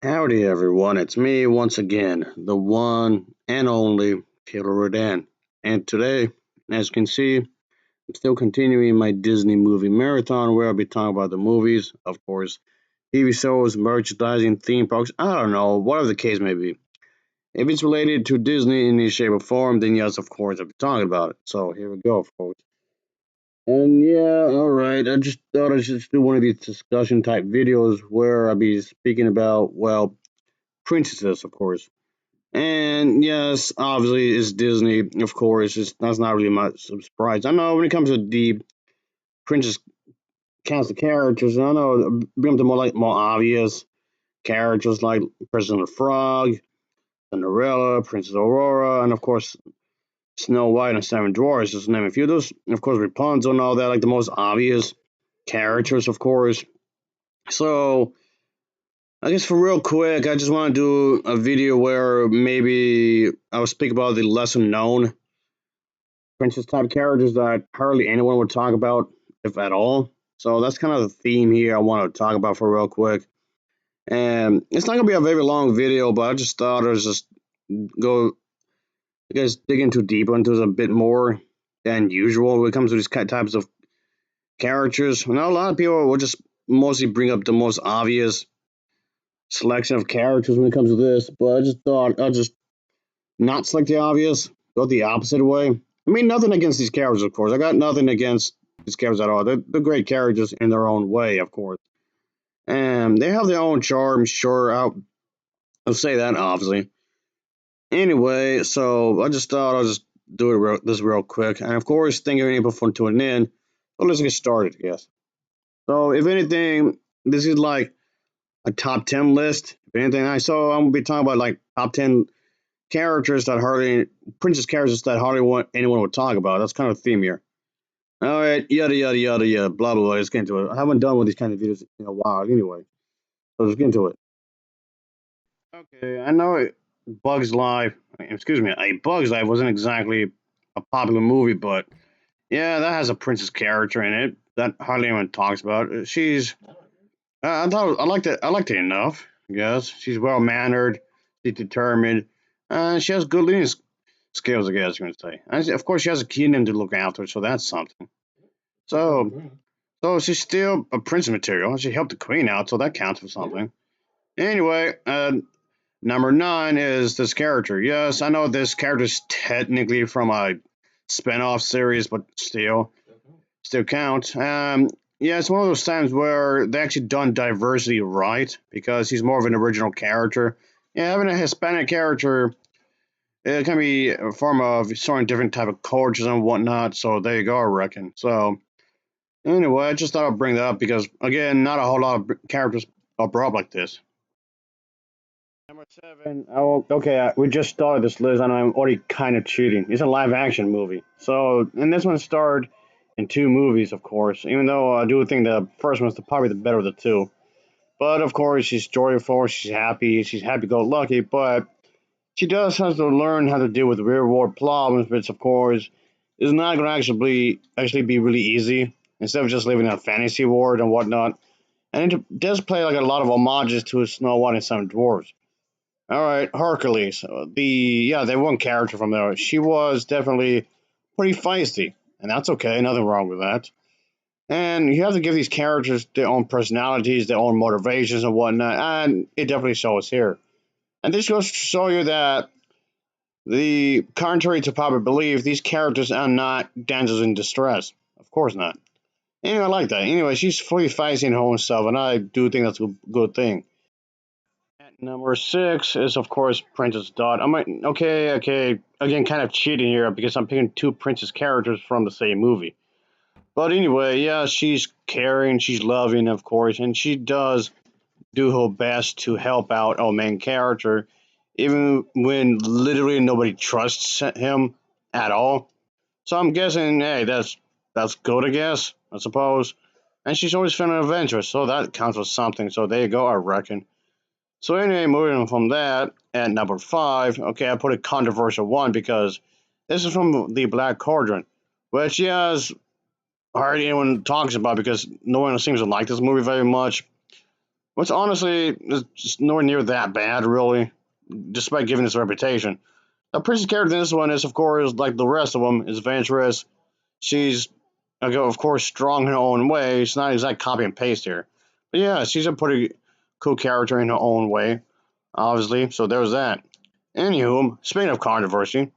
Howdy everyone, it's me once again, the one and only Peter Rodan. And today, as you can see, I'm still continuing my Disney movie marathon where I'll be talking about the movies, of course, TV shows, merchandising, theme parks, I don't know, whatever the case may be. If it's related to Disney in any shape or form, then yes, of course, I'll be talking about it. So here we go, folks. And yeah, alright, I just thought I should just do one of these discussion type videos where I'll be speaking about, well, princesses, of course. And yes, obviously it's Disney. Of course, that's not really much of a surprise. I know when it comes to the Princess cast of characters, I know bring them to more obvious characters like Princess and the Frog, Cinderella, Princess Aurora, and of course Snow White and Seven Dwarfs, just to name a few. Those, of course, Rapunzel and all that, like the most obvious characters, of course. So I guess for real quick, I just want to do a video where maybe I'll speak about the lesser known princess type characters that hardly anyone would talk about, if at all. So that's kind of the theme here I want to talk about for real quick. And it's not gonna be a very long video, but I just thought I was just go, I guess, dig into deeper into it a bit more than usual when it comes to these types of characters. Now a lot of people will just mostly bring up the most obvious selection of characters when it comes to this, but I just thought I'll just not select the obvious, go the opposite way. I mean, nothing against these characters, of course. I got nothing against these characters at all. They're great characters in their own way, of course. And they have their own charm, sure. I'll say that, obviously. Anyway, so I just thought I'll just do this real quick. And of course, thank you everyone for tuning in. So let's get started, I guess. So, if anything, this is like a top 10 list. If anything, I'm going to be talking about like top 10 characters that hardly princess characters that hardly want anyone would talk about. That's kind of the theme here. All right, yada yada yada yada, blah blah blah. Let's get into it. I haven't done one of these kind of videos in a while, anyway. So let's get into it. Okay, I know Bugs Life. Excuse me, A Bugs Life wasn't exactly a popular movie, but yeah, that has a princess character in it that hardly anyone talks about. She's I thought I liked it. I liked it enough. I guess she's well mannered. She's determined. She has good leading skills. I guess you can say. And of course, she has a kingdom to look after, so that's something. So, so she's still a prince material. She helped the queen out, so that counts for something. Anyway, number nine is this character. Yes, I know this character is technically from a spin-off series, but still counts. Yeah, it's one of those times where they actually done diversity right because he's more of an original character. Yeah, having a Hispanic character, it can be a form of showing different type of cultures and whatnot. So there you go, I reckon. So anyway, I just thought I'd bring that up because again, not a whole lot of characters are brought up like this. Number seven. Oh, okay. We just started this list, and I'm already kind of cheating. It's a live action movie, so and this one starred in two movies, of course. Even though I do think the first one's probably the better of the two. But of course, she's joyful. She's happy-go-lucky. But she does have to learn how to deal with real-world problems, which of course is not going to actually be really easy. Instead of just living in a fantasy world and whatnot, and it does play like a lot of homages to Snow White and Seven Dwarfs. All right, Hercules. The one character from there. She was definitely pretty feisty, and that's okay. Nothing wrong with that. And you have to give these characters their own personalities, their own motivations, and whatnot. And it definitely shows here. And this goes to show you that the contrary to popular belief, these characters are not damsels in distress. Of course not. Anyway, I like that. Anyway, she's fully feisty in her own self, and I do think that's a good thing. At number six is, of course, Princess Dot. I might, okay. Again, kind of cheating here because I'm picking two princess characters from the same movie. But anyway, yeah, she's caring, she's loving, of course, and she does do her best to help out our main character, even when literally nobody trusts him at all. So I'm guessing, hey, that's good, I guess, I suppose. And she's always feeling adventurous, so that counts for something. So there you go, I reckon. So anyway, moving on from that, at number five, okay, I put a controversial one because this is from the Black Cauldron, which yes, hardly anyone talks about because no one seems to like this movie very much. which honestly is just nowhere near that bad, really, despite giving this reputation. The princess character in this one is, of course, like the rest of them, is adventurous. She's, of course, strong in her own way. She's not exact copy and paste here. But yeah, she's a pretty cool character in her own way, obviously. So there's that. Anywho, speaking of controversy,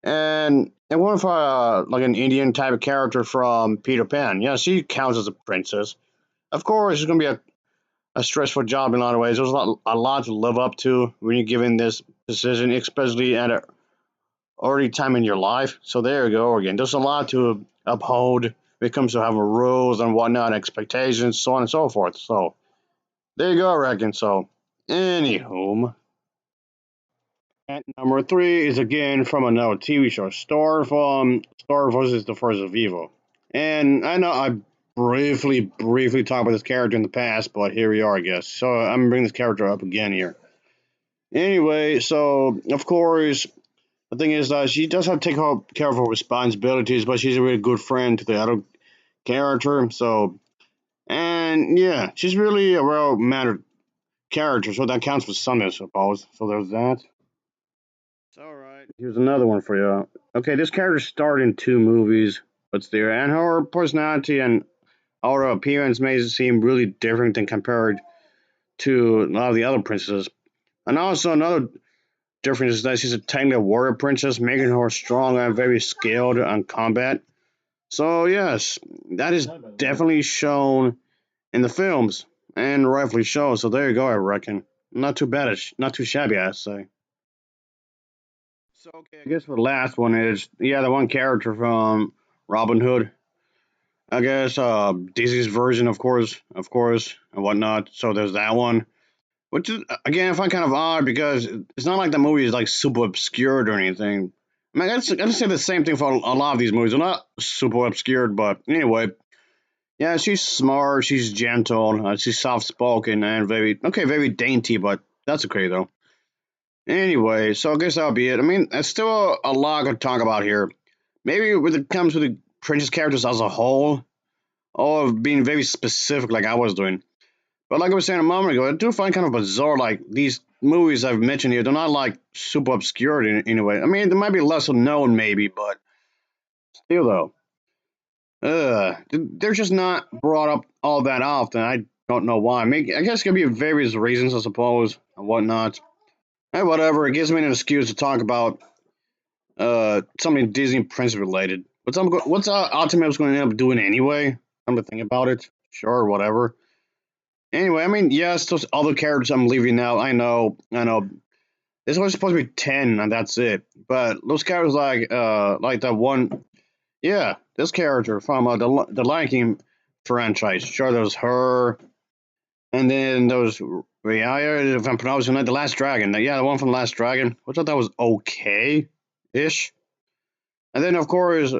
and what if like an Indian type of character from Peter Pan? Yeah, she counts as a princess. Of course, it's gonna be a stressful job in a lot of ways. There's a lot to live up to when you're given this decision, especially at a early time in your life. So there you go again. There's a lot to uphold when it comes to having rules and whatnot, expectations, so on and so forth. So there you go, I reckon. So, anywho, at number three is again from another TV show, Star versus the Force of Evil. And I know I briefly talked about this character in the past, but here we are, I guess. So I'm bringing this character up again here. Anyway, so of course, the thing is that she does have to take care of her responsibilities, but she's a really good friend to the other character. So, and yeah, she's really a well mannered character, so that counts for something, I suppose. So there's that. So, all right. Here's another one for you. Okay, this character starred in two movies, but there, and her personality and her appearance may seem really different than compared to a lot of the other princesses. And also another difference is that she's a technically a warrior princess, making her strong and very skilled on combat. So yes, that is definitely shown in the films, and rightfully so. So there you go, I reckon. Not too bad, not too shabby, I say. So okay, I guess the last one is yeah, the one character from Robin Hood. I guess Disney's version, of course, and whatnot. So there's that one, which is again I find kind of odd because it's not like the movie is like super obscured or anything. I mean, I'd say the same thing for a lot of these movies. They're not super obscured, but anyway, yeah, she's smart, she's gentle, she's soft spoken and very dainty, but that's okay though. Anyway, so I guess that'll be it. I mean, there's still a lot to talk about here. Maybe when it comes to the princess characters as a whole, or being very specific like I was doing. But like I was saying a moment ago, I do find kind of bizarre like these movies I've mentioned here, they're not like super obscure in a way. I mean, they might be lesser known maybe, but still though. They're just not brought up all that often. I don't know why. I mean, I guess it could be various reasons, I suppose, and whatnot. Hey, whatever. It gives me an excuse to talk about something Disney Princess related. What's Optimus going to end up doing anyway? I'm to think about it. Sure, whatever. Anyway, I mean, yes, those other characters I'm leaving out. I know. This was supposed to be 10, and that's it. But those characters like that one, yeah, this character from the Lion King franchise. Sure, there was her, and then there was Raya, if I'm pronouncing it, the Last Dragon. Yeah, the one from the Last Dragon, which I thought was okay, ish. And then of course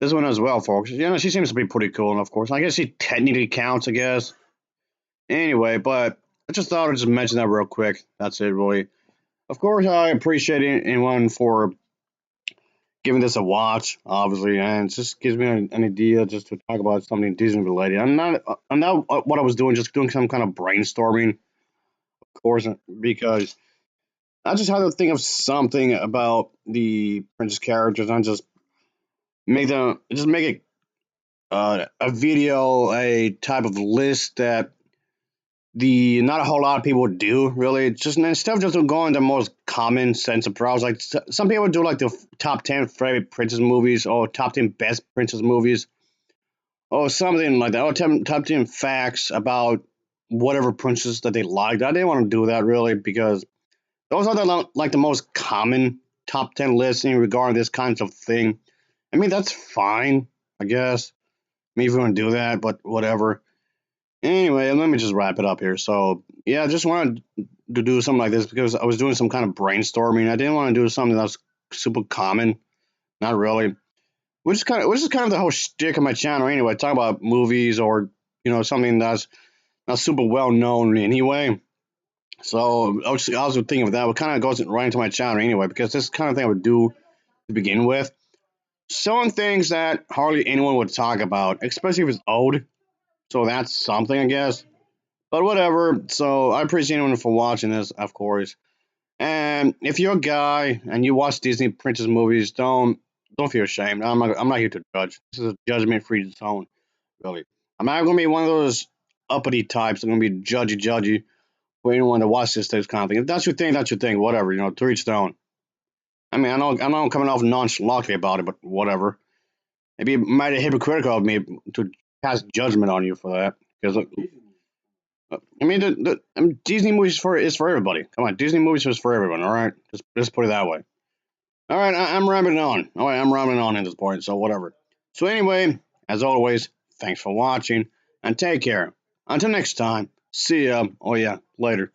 this one as well, folks. You know, she seems to be pretty cool, and of course, I guess she technically counts. I guess. Anyway, but I just thought I'd just mention that real quick. That's it, really. Of course, I appreciate anyone for giving this a watch, obviously, and it just gives me an idea just to talk about something Disney related. I'm not what I was doing, just doing some kind of brainstorming, of course, because I just had to think of something about the princess characters and just make it a video, a type of list that the not a whole lot of people do really. It's just instead of just going the most common sense approach, like some people do like the top 10 favorite princess movies or top 10 best princess movies or something like that, or top 10 facts about whatever princess that they liked. I didn't want to do that really because those are like the most common top 10 lists in regard to this kind of thing. I mean, that's fine, I guess. Maybe if you want to do that, but whatever. Anyway, let me just wrap it up here. So, yeah, I just wanted to do something like this because I was doing some kind of brainstorming. I didn't want to do something that's super common. Not really. Which is kind of the whole shtick of my channel anyway. Talk about movies or something that's not super well known anyway. So I was thinking of that. What kind of goes right into my channel anyway because this kind of thing I would do to begin with. Showing things that hardly anyone would talk about, especially if it's old. So that's something, I guess. But whatever. So I appreciate anyone for watching this, of course. And if you're a guy and you watch Disney princess movies, don't feel ashamed. I'm not here to judge. This is a judgment-free zone, really. I'm not gonna be one of those uppity types. I'm gonna be judgy for anyone to watch this kind of thing. If that's your thing, that's your thing. Whatever, to each their own. I mean, I know I'm coming off nonchalantly about it, but whatever. Maybe it might be hypocritical of me to cast judgment on you for that. Because I mean, Disney movies is for everybody. Come on, Disney movies is for everyone. All right, just put it that way. All right, I'm rambling on. All right, I'm rambling on at this point. So whatever. So anyway, as always, thanks for watching and take care. Until next time, see ya. Oh yeah, later.